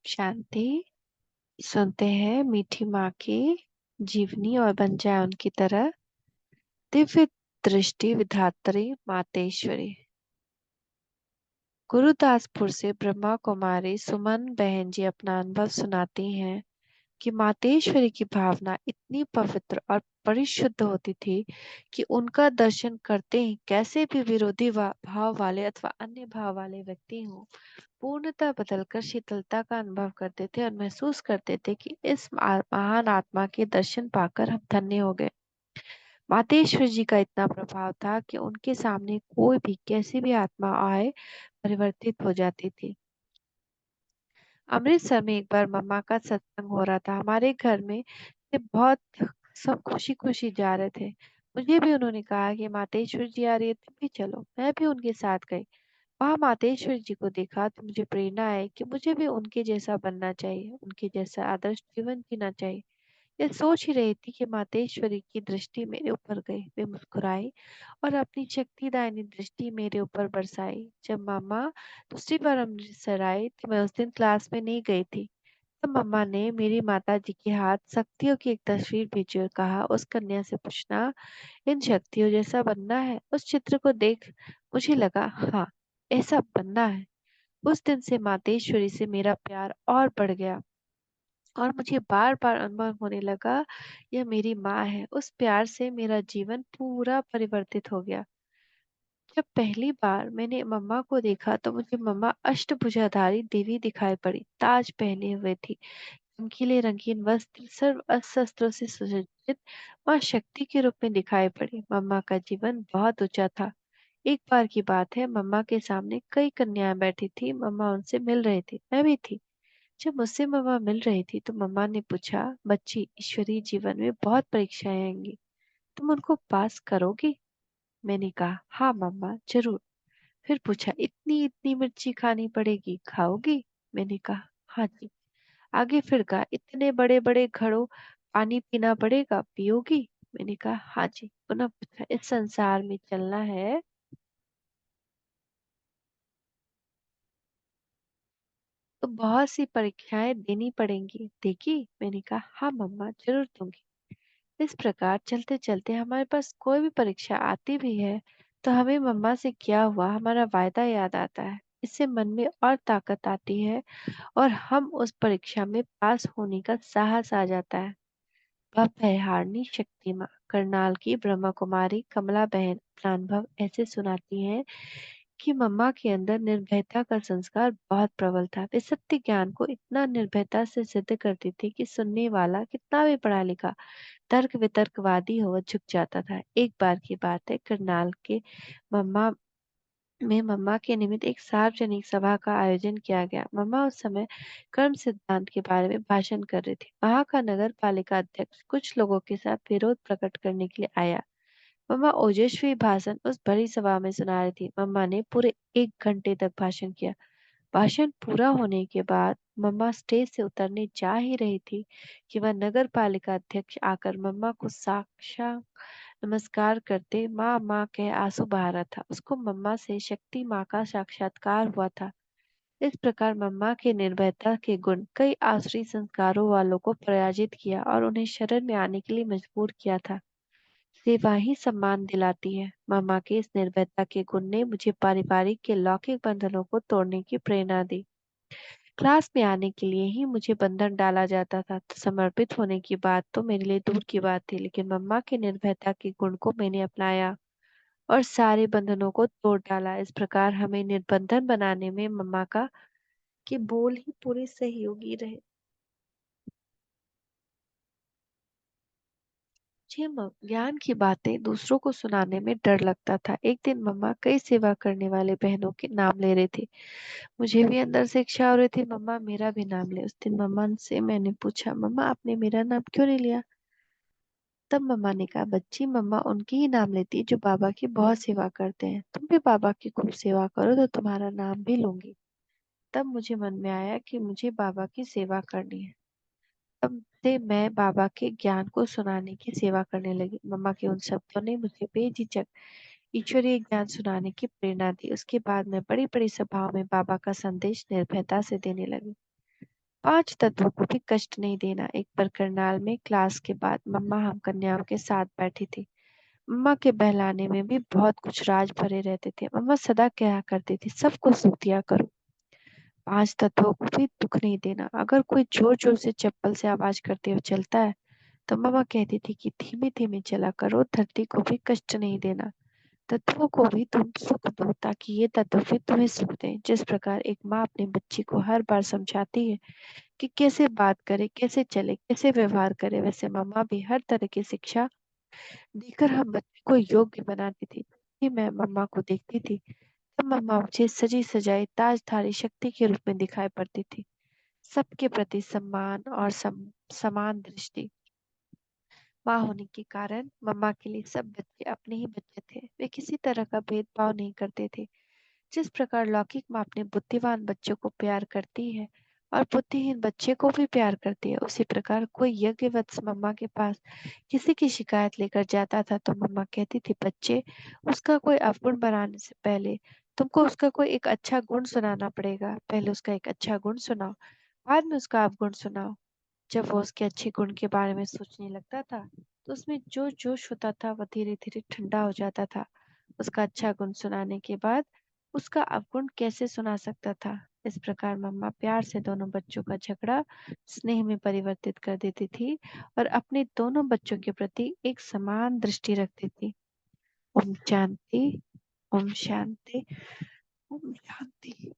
शांति। सुनते हैं मीठी माँ की जीवनी और बन जाए उनकी तरह। दिव्य दृष्टि विधात्री मातेश्वरी। गुरुदासपुर से ब्रह्मा कुमारी सुमन बहन जी अपना अनुभव सुनाती हैं कि मातेश्वरी की भावना इतनी पवित्र और परिशुद्ध होती थी कि उनका दर्शन करते ही कैसे भी विरोधी भाव वाले अथवा अन्य भाव वाले व्यक्ति हों, पूर्णतः बदलकर शीतलता का अनुभव करते थे और महसूस करते थे कि इस महान आत्मा के दर्शन पाकर हम धन्य हो गए। मातेश्वर जी का इतना प्रभाव था कि उनके सामने कोई भी कैसी भी आत्मा आए परिवर्तित हो जाती थी। अमृतसर में एक बार मम्मा का सत्संग हो रहा था। हमारे घर में से बहुत सब खुशी खुशी जा रहे थे। मुझे भी उन्होंने कहा कि मातेश्वर जी आ रही है, तुम भी चलो। मैं भी उनके साथ गई। वहां मातेश्वर जी को देखा तो मुझे प्रेरणा आई कि मुझे भी उनके जैसा बनना चाहिए, उनके जैसा आदर्श जीवन जीना चाहिए। यह सोच ही रही थी कि मातेश्वरी की दृष्टि मेरे ऊपर गई। वे मुस्कुराई और अपनी शक्तिदायिनी दृष्टि मेरे ऊपर बरसाई। जब मामा दूसरी बार अमृतसर आई तो मैं उस दिन क्लास में नहीं गई थी। तब मम्मा ने मेरी माता जी के हाथ शक्तियों की एक तस्वीर भेजी और कहा, उस कन्या से पूछना इन शक्तियों जैसा बनना है। उस चित्र को देख मुझे लगा, हाँ, ऐसा बनना है। उस दिन से मातेश्वरी से मेरा प्यार और बढ़ गया और मुझे बार बार अनुभव होने लगा, यह मेरी माँ है। उस प्यार से मेरा जीवन पूरा परिवर्तित हो गया। जब पहली बार मैंने मम्मा को देखा तो मुझे मम्मा अष्टभुजाधारी देवी दिखाई पड़ी। ताज पहने हुए थी, चमकीले रंगीन वस्त्र, सर्व अस्त्रों से सुसज्जित माँ शक्ति के रूप में दिखाई पड़ी। मम्मा का जीवन बहुत ऊंचा था। एक बार की बात है, मम्मा के सामने कई कन्याएं बैठी थी। मम्मा उनसे मिल रही थी, मैं भी थी। जब मुझसे मम्मा मिल रही थी तो मम्मा ने पूछा, बच्ची, ईश्वरीय जीवन में बहुत परीक्षाएं आएंगी, तुम उनको पास करोगी? मैंने कहा, हाँ मम्मा, जरूर। फिर पूछा, इतनी इतनी मिर्ची खानी पड़ेगी, खाओगी? मैंने कहा, हाँ जी। आगे फिर कहा, इतने बड़े बड़े घड़ों पानी पीना पड़ेगा, पियोगी? मैंने कहा, हाँ जी। पुनः पूछा, इस संसार में चलना है तो बहुत सी परीक्षाएं देनी पड़ेंगी, देगी? मैंने कहा, हाँ मम्मा, जरूर दूंगी। इस प्रकार चलते चलते हमारे पास कोई भी परीक्षा आती भी है तो हमें मम्मा से किया हुआ हमारा वायदा याद आता है। इससे मन में और ताकत आती है और हम उस परीक्षा में पास होने का साहस आ जाता है। भवभयहारिणी शक्ति माँ करनाल की ब्रह्मा कुमारी कमला बहन अपना अनुभव ऐसे सुनाती हैं कि मम्मा के अंदर निर्भयता का संस्कार बहुत प्रबल था। वे सत्य ज्ञान को इतना निर्भयता से सिद्ध करती थी कि सुनने वाला कितना भी पढ़ा लिखा तर्क वितर्कवादी हो वह झुक जाता था। एक बार की बात है, करनाल के मम्मा मम्मा के निमित्त एक सार्वजनिक सभा का आयोजन किया गया। मम्मा उस समय कर्म सिद्धांत के बारे में भाषण कर रही थी। वहां का नगर पालिका अध्यक्ष कुछ लोगों के साथ विरोध प्रकट करने के लिए आया। मम्मा ओजस्वी भाषण उस बड़ी सभा में सुना रही थी। मम्मा ने पूरे 1 घंटे तक भाषण किया। भाषण पूरा होने के बाद मम्मा स्टेज से उतरने जा ही रही थी कि वह नगर पालिका अध्यक्ष आकर मम्मा को साक्षात नमस्कार करते माँ माँ कह आंसू बहा रहा था। उसको मम्मा से शक्ति माँ का साक्षात्कार हुआ था। इस प्रकार मम्मा के निर्भयता के गुण कई आसुरी संस्कारों वालों को पराजित किया और उन्हें शरण में आने के लिए मजबूर किया था। सेवा ही सम्मान दिलाती है। मम्मा के इस निर्भयता के गुण ने मुझे पारिवारिक के लौकिक बंधनों को तोड़ने की प्रेरणा दी। क्लास में आने के लिए ही मुझे बंधन डाला जाता था, तो समर्पित होने की बात तो मेरे लिए दूर की बात थी। लेकिन मम्मा की निर्भयता के गुण को मैंने अपनाया और सारे बंधनों को तोड़ डाला। इस प्रकार हमें निर्बंधन बनाने में मम्मा का के बोल ही पूरे सहयोगी रहे। मुझे ज्ञान की बातें दूसरों को सुनाने में डर लगता था। एक दिन मम्मा कई सेवा करने वाले बहनों के नाम ले रही थी। मुझे भी अंदर से इच्छा हो रही थी, मम्मा मेरा भी नाम ले। उस दिन मम्मा से मैंने पूछा, मम्मा आपने मेरा नाम क्यों नहीं लिया? तब मम्मा ने कहा, बच्ची, मम्मा उनकी ही नाम लेती है जो बाबा की बहुत सेवा करते हैं। तुम भी बाबा की खूब सेवा करो तो तुम्हारा नाम भी लूंगी। तब मुझे मन में आया कि मुझे बाबा की सेवा करनी है। तब से मैं बाबा के ज्ञान को सुनाने की सेवा करने लगी। मम्मा के उन शब्दों ने मुझे बेझिझक ईश्वरीय ज्ञान सुनाने की प्रेरणा दी। उसके बाद मैं बड़ी बड़ी सभाओं में बाबा का संदेश निर्भयता से देने लगी। 5 तत्वों को भी कष्ट नहीं देना। एक बार करनाल में क्लास के बाद मम्मा हम कन्याओं के साथ बैठी थी। मम्मा के बहलाने में भी बहुत कुछ राज भरे रहते थे। मम्मा सदा कहा करती थी, सबको सुख दिया करो। 5 तत्वों को भी दुख नहीं देना। अगर कोई जोर जोर से चप्पल से आवाज करते हुए चलता है तो मम्मा कहती थी कि धीमे धीमे चला करो, धरती को भी कष्ट नहीं देना। तत्वों को भी तुम सुख दो ताकि ये तत्व भी तुम्हें सुख दें। जिस प्रकार एक माँ अपने बच्ची को हर बार समझाती है कि कैसे बात करे, कैसे चले, कैसे व्यवहार करे, वैसे मम्मा भी हर तरह की शिक्षा देकर हम बच्चे को योग्य बनाती थी। कि मैं मम्मा को देखती थी तब मम्मा मुझे सजी सजाई ताजधारी शक्ति के रूप में दिखाई पड़ती थी। सबके प्रति सम्मान और समान दृष्टि। माँ होने के कारण मम्मा के लिए सब बच्चे अपने ही बच्चे थे। वे किसी तरह का भेदभाव नहीं करते थे। जिस प्रकार लौकिक माँ अपने बुद्धिमान बच्चों को प्यार करती है और बुद्धिहीन बच्चे को भी प्यार करती है, उसी प्रकार कोई यज्ञवत्स मम्मा के पास किसी की शिकायत लेकर जाता था तो मम्मा कहती थी, बच्चे, उसका कोई अवगुण बनाने से पहले तुमको उसका कोई एक अच्छा गुण सुनाना पड़ेगा। पहले उसका एक अच्छा गुण सुनाओ, बाद में उसका अवगुण सुनाओ। जब वो उसके अच्छे गुण के बारे में सोचने लगता था तो उसमें जो जोश होता था वह धीरे धीरे ठंडा हो जाता था। उसका अच्छा गुण सुनाने के बाद उसका अवगुण कैसे सुना सकता था। इस प्रकार मम्मा प्यार से दोनों बच्चों का झगड़ा स्नेह में परिवर्तित कर देती थी और अपने दोनों बच्चों के प्रति एक समान दृष्टि रखती थी। ओम शांति। ओम शांति। ओम शांति।